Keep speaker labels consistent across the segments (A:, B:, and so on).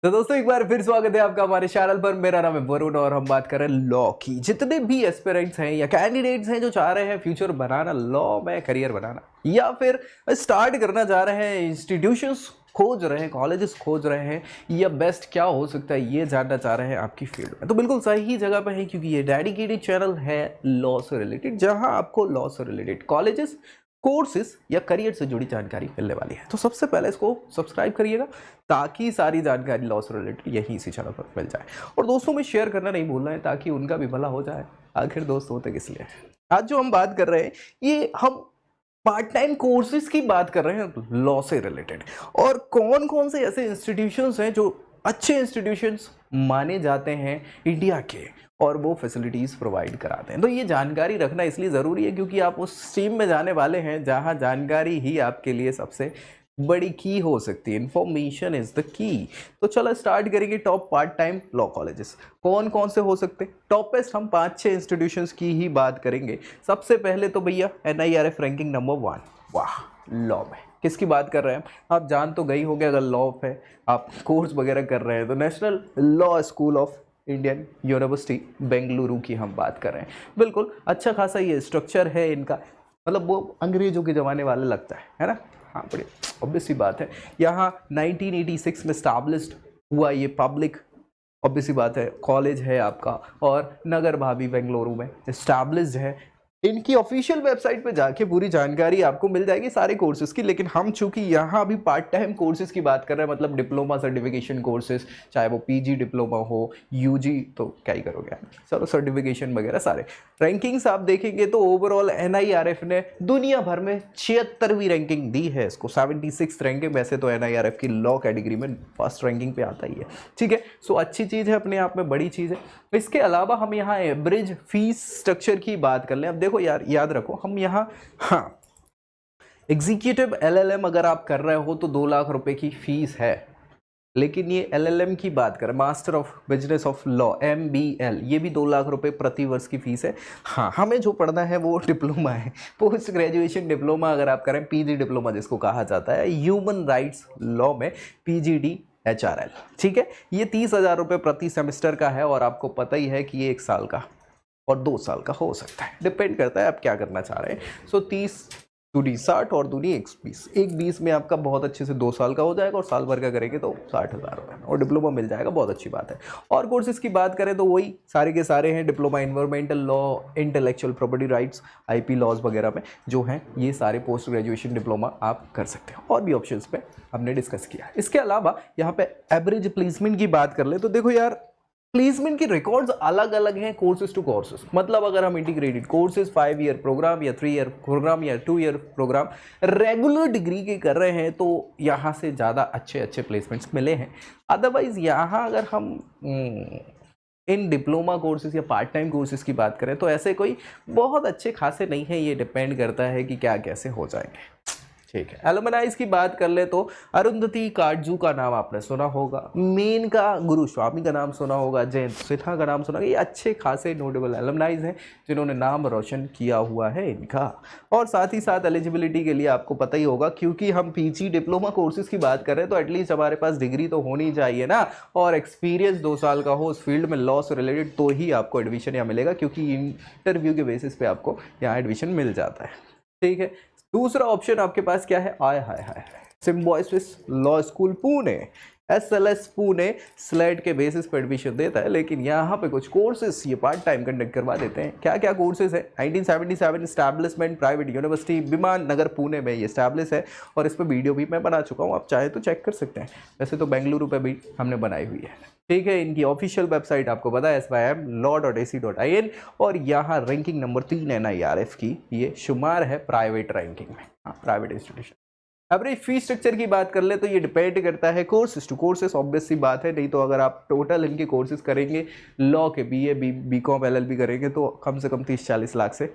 A: तो दोस्तों एक बार फिर स्वागत है आपका हमारे चैनल पर। मेरा नाम है वरुण और हम बात कर रहे हैं लॉ की। जितने भी एस्पिरेंट्स हैं या कैंडिडेट्स हैं जो चाह रहे हैं फ्यूचर बनाना, लॉ में करियर बनाना, या फिर स्टार्ट करना चाह रहे हैं, इंस्टीट्यूशंस खोज रहे हैं, कॉलेजेस खोज रहे हैं, या बेस्ट क्या हो सकता है ये जानना चाह रहे हैं आपकी फील्ड में, तो बिल्कुल सही जगह पे है, क्योंकि ये डेडिकेटेड चैनल है लॉ से रिलेटेड, जहां आपको लॉ से रिलेटेड कॉलेजेस, कोर्सेज या करियर से जुड़ी जानकारी मिलने वाली है। तो सबसे पहले इसको सब्सक्राइब करिएगा ताकि सारी जानकारी लॉ से रिलेटेड यहीं इसी चैनल पर मिल जाए। और दोस्तों में शेयर करना नहीं भूलना है ताकि उनका भी भला हो जाए। आखिर दोस्त होते किस लिए? आज जो हम बात कर रहे हैं ये हम पार्ट टाइम कोर्सेज की बात कर रहे हैं लॉ से रिलेटेड। और कौन कौन से ऐसे इंस्टीट्यूशंस हैं जो अच्छे इंस्टीट्यूशंस माने जाते हैं इंडिया के, और वो फैसिलिटीज़ प्रोवाइड कराते हैं। तो ये जानकारी रखना इसलिए ज़रूरी है क्योंकि आप उस स्ट्रीम में जाने वाले हैं जहां जानकारी ही आपके लिए सबसे बड़ी की हो सकती है। Information is the key. तो चलो स्टार्ट करेंगे। Top part time law colleges कौन कौन से हो सकते हैं? टॉपेस्ट हम 5-6 इंस्टीट्यूशंस की ही बात करेंगे। सबसे पहले तो भैया NIRF रैंकिंग नंबर 1। वाह, लॉ में किसकी बात कर रहे हैं? आप जान तो गई होंगे, अगर लॉ है आप कोर्स वगैरह कर रहे हैं तो national law school of Indian university Bengaluru की हम बात कर रहे हैं। बिल्कुल अच्छा खासा ये स्ट्रक्चर है इनका, मतलब वो अंग्रेजों के ज़माने वाले लगता है ना। हाँ, बड़ी ऑब्वियस सी बात है। यहाँ 1986 में स्टैब्लिश्ड हुआ ये पब्लिक, ऑब्वियस सी बात है, कॉलेज है आपका, और नगर भाभी बेंगलुरु में स्टैब्लिश्ड है। इनकी ऑफिशियल वेबसाइट पे जाके पूरी जानकारी आपको मिल जाएगी सारे कोर्सेज की। लेकिन हम चूंकि यहाँ अभी पार्ट टाइम कोर्सेज की बात कर रहे हैं, मतलब डिप्लोमा सर्टिफिकेशन कोर्सेज, चाहे वो PG डिप्लोमा हो, UG, तो क्या ही करोगे, चलो सर्टिफिकेशन वगैरह सारे रैंकिंग्स आप देखेंगे तो ओवरऑल NIRF ने दुनिया भर में 76वीं रैंकिंग दी है इसको, 76th रैंकिंग। वैसे तो NIRF की लॉ कैटेगरी में फर्स्ट रैंकिंग पे आता ही है, ठीक है। सो अच्छी चीज़ है, अपने आप में बड़ी चीज़ है। इसके अलावा हम यहाँ एवरेज फीस स्ट्रक्चर की बात कर लें। अब देखो यार, याद रखो हम यहाँ, हाँ, एग्जीक्यूटिव LLM अगर आप कर रहे हो तो 2 लाख रुपए की फीस है। लेकिन ये LLM की बात करें, master of business of law MBL, ये भी 2 लाख रुपए प्रति वर्ष की फीस है। हाँ, हमें जो पढ़ना है वो डिप्लोमा है, पोस्ट ग्रेजुएशन डिप्लोमा अगर आप करें, PG डिप्लोमा जिसको कहा जाता है ह्यूमन राइट्स लॉ में, PGD HRL, ठीक है। ये 30,000 रुपये प्रति सेमेस्टर का है, और आपको पता ही है कि ये 1 साल का और 2 साल का हो सकता है, डिपेंड करता है आप क्या करना चाह रहे हैं। सो 30 दूनी 60 और दूनी 120, 120 में आपका बहुत अच्छे से 2 साल का हो जाएगा, और साल भर का करेंगे तो 60,000 रुपये और डिप्लोमा मिल जाएगा। बहुत अच्छी बात है। और कोर्सेज की बात करें तो वही सारे के सारे हैं, diploma environmental law, intellectual property rights, IP laws वगैरह में जो हैं, ये सारे पोस्ट ग्रेजुएशन डिप्लोमा आप कर सकते हैं। और भी ऑप्शंस पे हमने डिस्कस किया। इसके अलावा यहाँ पे एवरेज प्लेसमेंट की बात कर ले तो देखो यार, प्लेसमेंट की रिकॉर्ड्स अलग अलग हैं कोर्सेज टू कोर्सेज। मतलब अगर हम इंटीग्रेटेड कोर्सेज 5 ईयर प्रोग्राम या 3 ईयर प्रोग्राम या 2 ईयर प्रोग्राम रेगुलर डिग्री के कर रहे हैं तो यहाँ से ज़्यादा अच्छे अच्छे प्लेसमेंट्स मिले हैं। अदरवाइज यहाँ अगर हम इन डिप्लोमा कोर्सेज या पार्ट टाइम कोर्सेज की बात करें तो ऐसे कोई बहुत अच्छे खासे नहीं है। ये डिपेंड करता है कि क्या कैसे हो जाएंगे, ठीक है। एलुमनाइज की बात कर ले तो अरुंधति काटजू का नाम आपने सुना होगा, मेन का गुरु स्वामी का नाम सुना होगा, जयंत सिन्हा का नाम सुना होगा। ये अच्छे खासे नोटेबल एलुमनाइज हैं जिन्होंने नाम रोशन किया हुआ है इनका। और साथ ही साथ एलिजिबिलिटी के लिए आपको पता ही होगा, क्योंकि हम PG डिप्लोमा कोर्सेज की बात कर रहे हैं तो एटलीस्ट हमारे पास डिग्री तो होनी चाहिए ना, और एक्सपीरियंस 2 साल का हो उस फील्ड में लॉ से रिलेटेड, तो ही आपको एडमिशन यहाँ मिलेगा, क्योंकि इंटरव्यू के बेसिस पे आपको यहाँ एडमिशन मिल जाता है, ठीक है। दूसरा ऑप्शन आपके पास क्या है? आय हाय हाय, Symbiosis law school Pune, SLS Pune SLAT के बेसिस पर एडमिशन देता है। लेकिन यहाँ पे कुछ कोर्सेज ये पार्ट टाइम कंडक्ट करवा देते हैं। क्या क्या कोर्सेज है? 1977 इस्टेब्लिशमेंट प्राइवेट यूनिवर्सिटी विमान नगर पुणे में ये इस्टेब्लिश है, और इस पर वीडियो भी मैं बना चुका हूँ, आप चाहे तो चेक कर सकते हैं। वैसे तो बेंगलुरु पे भी हमने बनाई हुई है, ठीक है। इनकी ऑफिशियल वेबसाइट आपको पता है sym.law.ac.in, और यहाँ रैंकिंग नंबर 3 NIRF की ये शुमार है प्राइवेट रैंकिंग में, हाँ, private institution. Average fee structure की बात कर ले तो ये डिपेंड करता है कोर्सेज टू कोर्सेज, ऑब्वियस सी बात है। नहीं तो अगर आप टोटल इनके कोर्सेज करेंगे, लॉ के BA BCom LLB करेंगे तो कम से कम 30-40 लाख से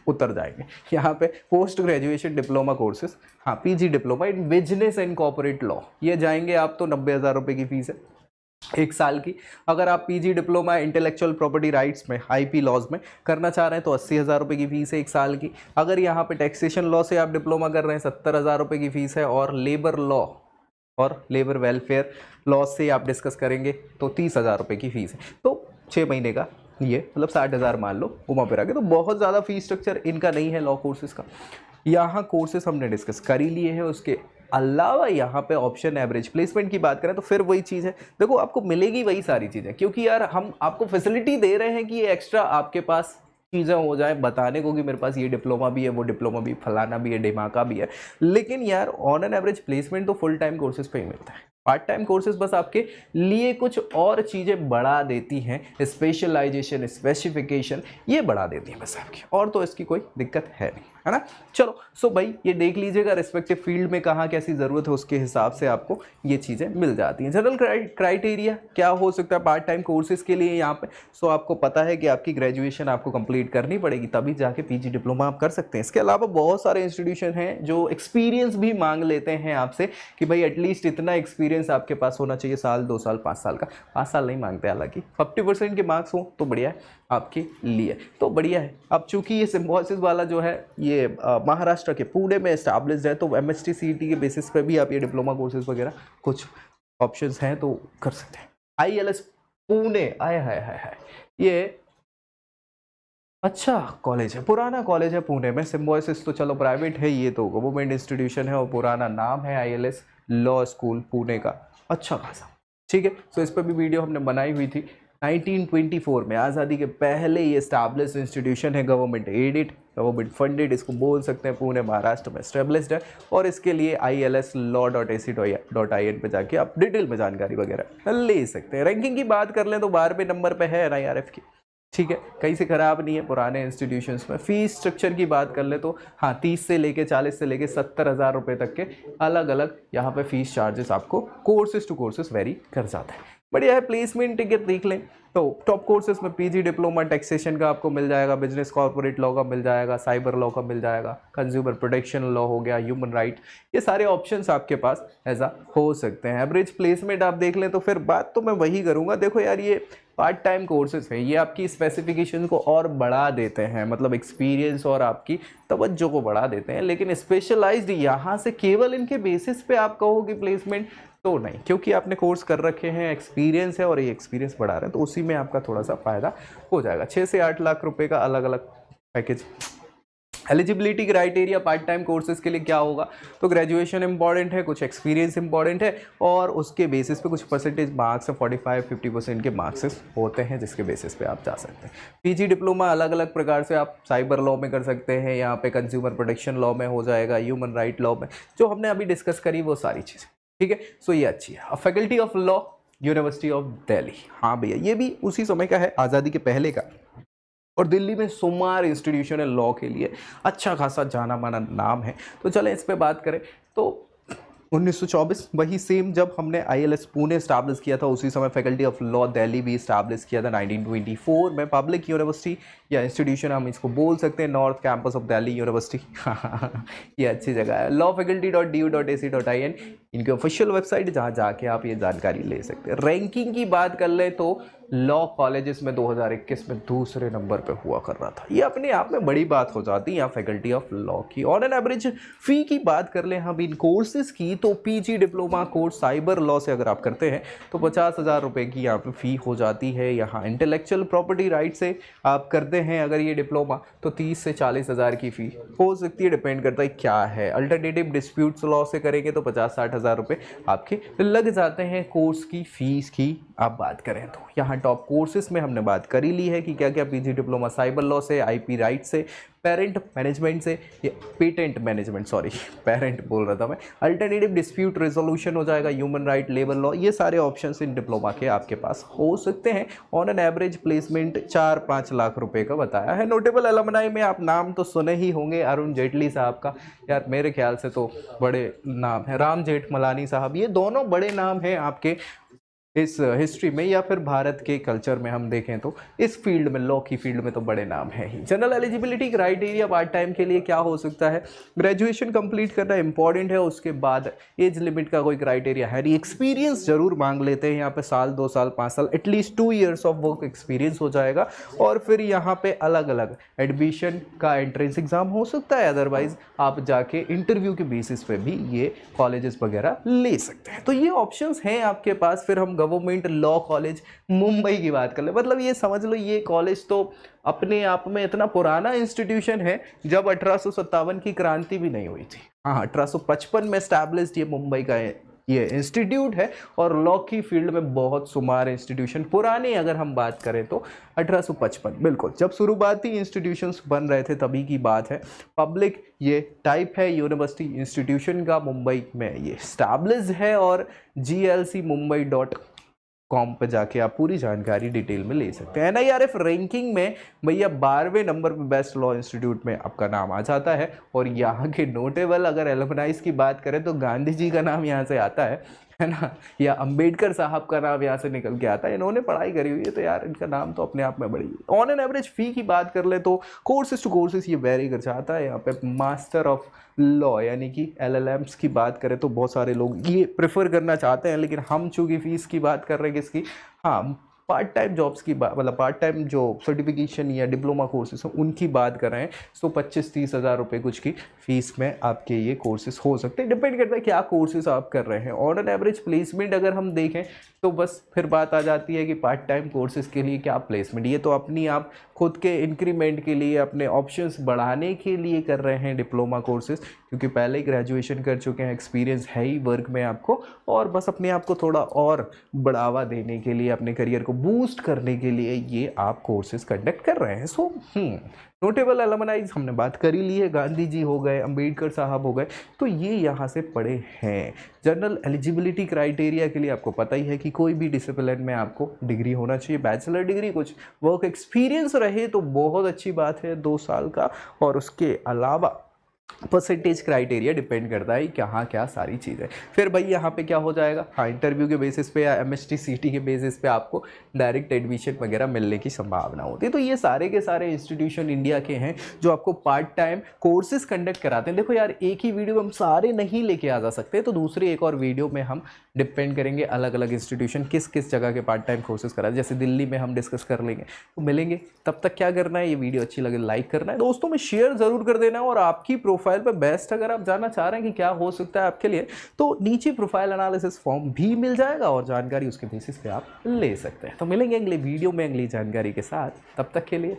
A: उतर जाएंगे। यहाँ पे पोस्ट ग्रेजुएशन डिप्लोमा कोर्सेज, हाँ, PG diploma in business and corporate law, ये जाएंगे आप तो 90,000 रुपये की फीस है 1 साल की। अगर आप PG diploma intellectual property rights में, IP लॉज में करना चाह रहे हैं तो 80,000 रुपये की फीस है 1 साल की। अगर यहाँ पे टैक्सेशन लॉ से आप डिप्लोमा कर रहे हैं 70,000 रुपये की फीस है। और लेबर लॉ और लेबर वेलफेयर लॉ से आप डिस्कस करेंगे तो 30,000 रुपये की फ़ीस है। तो 6 महीने का ये मतलब 60,000 मान लो घुमा फिरा के, तो बहुत ज़्यादा फीस स्ट्रक्चर इनका नहीं है लॉ कोर्सेज़ का। यहाँ कोर्सेज हमने डिस्कस कर ही लिए हैं। उसके अलावा यहाँ पे ऑप्शन एवरेज प्लेसमेंट की बात करें तो फिर वही चीज़ है, देखो आपको मिलेगी वही सारी चीज़ें, क्योंकि यार हम आपको फैसिलिटी दे रहे हैं कि ये एक्स्ट्रा आपके पास चीज़ें हो जाए बताने को कि मेरे पास ये डिप्लोमा भी है, वो डिप्लोमा भी, फलाना भी है, ढिमाका भी है। लेकिन यार ऑन एन एवरेज प्लेसमेंट तो फुल टाइम कोर्सेज पे ही मिलता है। पार्ट टाइम कोर्सेज बस आपके लिए कुछ और चीज़ें बढ़ा देती हैं, स्पेशलाइजेशन, स्पेसिफिकेशन ये बढ़ा देती हैं बस आपकी, और तो इसकी कोई दिक्कत है नहीं, है ना। चलो सो भाई ये देख लीजिएगा रिस्पेक्टिव फील्ड में कहाँ कैसी ज़रूरत है, उसके हिसाब से आपको ये चीज़ें मिल जाती हैं। जनरल क्राइटेरिया क्या हो सकता है पार्ट टाइम कोर्सेज के लिए यहाँ पे, सो आपको पता है कि आपकी ग्रेजुएशन आपको कंप्लीट करनी पड़ेगी, तभी जाके पीजी डिप्लोमा आप कर सकते हैं। इसके अलावा बहुत सारे इंस्टीट्यूशन हैं जो एक्सपीरियंस भी मांग लेते हैं आपसे कि भाई एटलीस्ट इतना एक्सपीरियंस आपके पास होना चाहिए, साल 2 साल 5 साल का। 5 साल नहीं मांगते, हालांकि 50% के मार्क्स हो तो बढ़िया है आपके लिए, तो बढ़िया है। अब चूंकि ये सिम्बोसिस वाला जो है ये महाराष्ट्र के पुणे में एस्टैब्लिश्ड है, तो MST CET के बेसिस पे भी आप ये डिप्लोमा कोर्सेज वगैरह कुछ ऑप्शंस हैं तो कर सकते हैं। ILS पुणे, आय हाय हाय हाय, ये अच्छा कॉलेज है, पुराना कॉलेज है पुणे में। सिम्बोसिस तो चलो प्राइवेट है, ये तो गवर्नमेंट इंस्टीट्यूशन है और पुराना नाम है ILS लॉ स्कूल पुणे का, अच्छा खासा, ठीक है। तो इस पर भी वीडियो हमने बनाई हुई थी। 1924 में, आज़ादी के पहले ये एस्टैब्लिश्ड इंस्टीट्यूशन है, गवर्नमेंट एडेड, गवर्नमेंट फंडेड, इसको बोल सकते हैं, पुणे महाराष्ट्र में एस्टैब्लिश्ड है। और इसके लिए ILSlaw.ac.in पे जाके आप डिटेल में जानकारी वगैरह ले सकते हैं। रैंकिंग की बात कर लें तो 12वें नंबर पे है NIRF की, ठीक है, कहीं से ख़राब नहीं है पुराने इंस्टीट्यूशंस में। फीस स्ट्रक्चर की बात कर ले तो हाँ 30 से लेके 40 से लेके 70,000 रुपये तक के अलग अलग यहाँ पे फीस चार्जेस आपको कोर्सेज टू कोर्सेज वेरी कर जाता है। बढ़िया है। प्लेसमेंट टिकट देख लें तो टॉप कोर्सेज में PG डिप्लोमा टैक्सेशन का आपको मिल जाएगा, बिजनेस कॉर्पोरेट लॉ का मिल जाएगा, साइबर लॉ का मिल जाएगा, कंज्यूमर प्रोटेक्शन लॉ हो गया, ह्यूमन राइट, ये सारे ऑप्शंस आपके पास ऐसा हो सकते हैं। एवरेज प्लेसमेंट आप देख लें तो फिर बात तो मैं वही करूँगा, देखो यार ये पार्ट टाइम कोर्सेज है, ये आपकी स्पेसिफिकेशन को और बढ़ा देते हैं, मतलब एक्सपीरियंस और आपकी तवज्जो को बढ़ा देते हैं। लेकिन स्पेशलाइज्ड यहाँ से केवल इनके बेसिस पे आप कहो कि प्लेसमेंट, तो नहीं, क्योंकि आपने कोर्स कर रखे हैं, एक्सपीरियंस है और ये एक्सपीरियंस बढ़ा रहे हैं, तो उसी में आपका थोड़ा सा फायदा हो जाएगा। 6 से 8 लाख रुपए का अलग अलग package. Eligibility criteria part time courses के लिए क्या होगा, तो ग्रेजुएशन इंपॉर्टेंट है, कुछ एक्सपीरियंस इंपॉर्टेंट है और उसके बेसिस पे कुछ परसेंटेज मार्क्स 45-50% के मार्क्स होते हैं, जिसके बेसिस पे आप जा सकते हैं। PG डिप्लोमा अलग अलग प्रकार से आप साइबर लॉ में कर सकते हैं, यहाँ पे कंज्यूमर प्रोटेक्शन लॉ में हो जाएगा, ह्यूमन राइट लॉ में, जो हमने अभी डिस्कस करी वो सारी चीज़ें, ठीक है। सो ये अच्छी है। Faculty of law university of Delhi, हाँ भैया ये भी उसी समय का है, आज़ादी के पहले का, और दिल्ली में शुमार इंस्टीट्यूशन है लॉ के लिए, अच्छा खासा जाना माना नाम है। तो चलें इस पे बात करें तो 1924 वही सेम जब हमने ILS पुणे स्टैब्लिश किया था, उसी समय फैकल्टी ऑफ लॉ दिल्ली भी स्टैब्लिश किया था 1924 में। पब्लिक यूनिवर्सिटी या इंस्टीट्यूशन हम इसको बोल सकते हैं, north campus of Delhi university ये अच्छी जगह है। lawfaculty.du.ac.in इनकी ऑफिशियल वेबसाइट, जहाँ जाके आप ये जानकारी ले सकते हैं। रैंकिंग की बात कर ले तो लॉ कॉलेजेस में 2021 में दूसरे नंबर पे हुआ कर रहा था, ये अपने आप में बड़ी बात हो जाती है यहाँ फैकल्टी ऑफ लॉ की। ऑन एन एवरेज फ़ी की बात कर लें हम इन कोर्सेज की, तो PG diploma course cyber law से अगर आप करते हैं तो 50,000 रुपये की यहाँ पे फ़ी हो जाती है। यहाँ इंटेलेक्चुअल प्रॉपर्टी राइट से आप करते हैं अगर ये डिप्लोमा, तो 30 से 40,000 की फ़ी हो सकती है, डिपेंड करता है क्या है। अल्टरनेटिव डिस्प्यूट्स लॉ से करेंगे तो 50-60,000 रुपये आपके लग जाते हैं कोर्स की फ़ीस की आप बात करें तो। यहाँ टॉप कोर्सेज में हमने बात कर ही ली है कि क्या क्या PG डिप्लोमा साइबर लॉ से, IP राइट से, पेरेंट मैनेजमेंट से, पेटेंट मैनेजमेंट, सॉरी पेरेंट बोल रहा था मैं, अल्टरनेटिव डिस्प्यूट रेजोल्यूशन हो जाएगा, ह्यूमन राइट, लेबर लॉ, ये सारे ऑप्शंस इन डिप्लोमा के आपके पास हो सकते हैं। On an average placement 4-5 lakh रुपए का बताया है। नोटेबल एलमनाई में आप नाम तो सुने ही होंगे, अरुण जेटली साहब का, यार मेरे ख्याल से तो बड़े नाम है, राम जेठमलानी साहब, ये दोनों बड़े नाम हैं आपके इस हिस्ट्री में या फिर भारत के कल्चर में हम देखें तो इस फील्ड में, लॉ की फील्ड में तो बड़े नाम है ही। General eligibility criteria part time के लिए क्या हो सकता है? ग्रेजुएशन कंप्लीट करना इंपॉर्टेंट है, उसके बाद एज लिमिट का कोई क्राइटेरिया है नहीं। एक्सपीरियंस जरूर मांग लेते हैं यहाँ पे, साल 2 साल 5 साल at least 2 years of work experience हो जाएगा। और फिर यहाँ पे अलग अलग एडमिशन का एंट्रेंस एग्जाम हो सकता है, अदरवाइज आप जाके इंटरव्यू के बेसिस पे भी ये कॉलेजेस वगैरह ले सकते हैं। तो ये ऑप्शंस हैं आपके पास। फिर हम गवर्नमेंट लॉ कॉलेज मुंबई की बात कर ले, मतलब ये समझ लो ये कॉलेज तो अपने आप में इतना पुराना इंस्टीट्यूशन है, जब 1857 की क्रांति भी नहीं हुई थी। हाँ, 1855 में एस्टैब्लिश्ड ये मुंबई का ये इंस्टीट्यूट है। और लॉ की फील्ड में बहुत शुमार इंस्टीट्यूशन पुराने अगर हम बात करें तो 1855 बिल्कुल जब शुरुआती इंस्टीट्यूशंस बन रहे थे तभी की बात है। पब्लिक ये टाइप है यूनिवर्सिटी इंस्टीट्यूशन का, मुंबई में ये स्टैब्लिश्ड है। और glcmumbai.com पे जाके आप पूरी जानकारी डिटेल में ले सकते हैं। NIRF रैंकिंग में भैया 12वें नंबर पे बेस्ट लॉ इंस्टीट्यूट में आपका नाम आ जाता है। और यहाँ के नोटेबल अगर एलुमनाइज की बात करें तो गांधी जी का नाम यहाँ से आता है ना, या अंबेडकर साहब का नाम यहाँ से निकल के आता है। इन्होंने पढ़ाई करी हुई है तो यार इनका नाम तो अपने आप में बड़ी है। ऑन एन एवरेज फ़ी की बात कर ले तो कोर्सेज टू कोर्सेज ये वेरी कर जाता है। यहाँ पे मास्टर ऑफ लॉ यानी कि LLMs की बात करें तो बहुत सारे लोग ये प्रेफर करना चाहते हैं, लेकिन हम चूँकि फ़ीस की बात कर रहे हैं किसकी, हाँ पार्ट टाइम जॉब्स की बात, मतलब पार्ट टाइम जो सर्टिफिकेशन या डिप्लोमा कोर्सेज हैं उनकी बात कर रहे हैं। तो 25-30 हज़ार रुपये कुछ की फ़ीस में आपके ये कोर्सेज हो सकते हैं। डिपेंड करता है क्या कोर्सेज आप कर रहे हैं। ऑन एन एवरेज प्लेसमेंट अगर हम देखें तो बस फिर बात आ जाती है कि पार्ट टाइम कोर्सेज के लिए क्या प्लेसमेंट, ये तो अपनी आप खुद के इंक्रीमेंट के लिए, अपने ऑप्शंस बढ़ाने के लिए कर रहे हैं डिप्लोमा कोर्सेज, क्योंकि पहले ही ग्रेजुएशन कर चुके हैं, एक्सपीरियंस है ही वर्क में आपको, और बस अपने आप को थोड़ा और बढ़ावा देने के लिए, अपने करियर को बूस्ट करने के लिए ये आप कोर्सेज कंडक्ट कर रहे हैं। सो नोटेबल एलुमनाइज हमने बात कर ही ली है, गांधी जी हो गए, अंबेडकर साहब हो गए, तो ये यहाँ से पढ़े हैं। जनरल एलिजिबिलिटी क्राइटेरिया के लिए आपको पता ही है कि कोई भी डिसिप्लिन में आपको डिग्री होना चाहिए, बैचलर डिग्री, कुछ वर्क एक्सपीरियंस रहे तो बहुत अच्छी बात है 2 साल का। और उसके अलावा परसेंटेज क्राइटेरिया डिपेंड करता है कहाँ क्या सारी चीज़ें। फिर भाई यहाँ पे क्या हो जाएगा, हाँ इंटरव्यू के बेसिस पे या MST CT के बेसिस पे आपको डायरेक्ट एडमिशन वगैरह मिलने की संभावना होती है। तो ये सारे के सारे इंस्टीट्यूशन इंडिया के हैं जो आपको पार्ट टाइम कोर्सेज कंडक्ट कराते हैं। देखो यार एक ही वीडियो में हम सारे नहीं लेके आ जा सकते, तो दूसरी एक और वीडियो में हम डिपेंड करेंगे अलग अलग इंस्टीट्यूशन किस किस जगह के पार्ट टाइम कोर्सेज कराते, जैसे दिल्ली में हम डिस्कस कर लेंगे। तो मिलेंगे, तब तक क्या करना है, ये वीडियो अच्छी लगे लाइक करना है, दोस्तों में शेयर ज़रूर कर देना है। और आपकी प्रोफाइल पे बेस्ट अगर आप जानना चाह रहे हैं कि क्या हो सकता है आपके लिए, तो नीचे प्रोफाइल एनालिसिस फॉर्म भी मिल जाएगा और जानकारी उसके बेसिस पे आप ले सकते हैं। तो मिलेंगे अगले वीडियो में अगली जानकारी के साथ, तब तक के लिए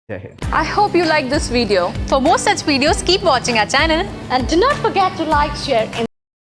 A: जय Hind.
B: I hope you like this video. For more such videos, keep watching our channel
C: And do not forget to like, share, and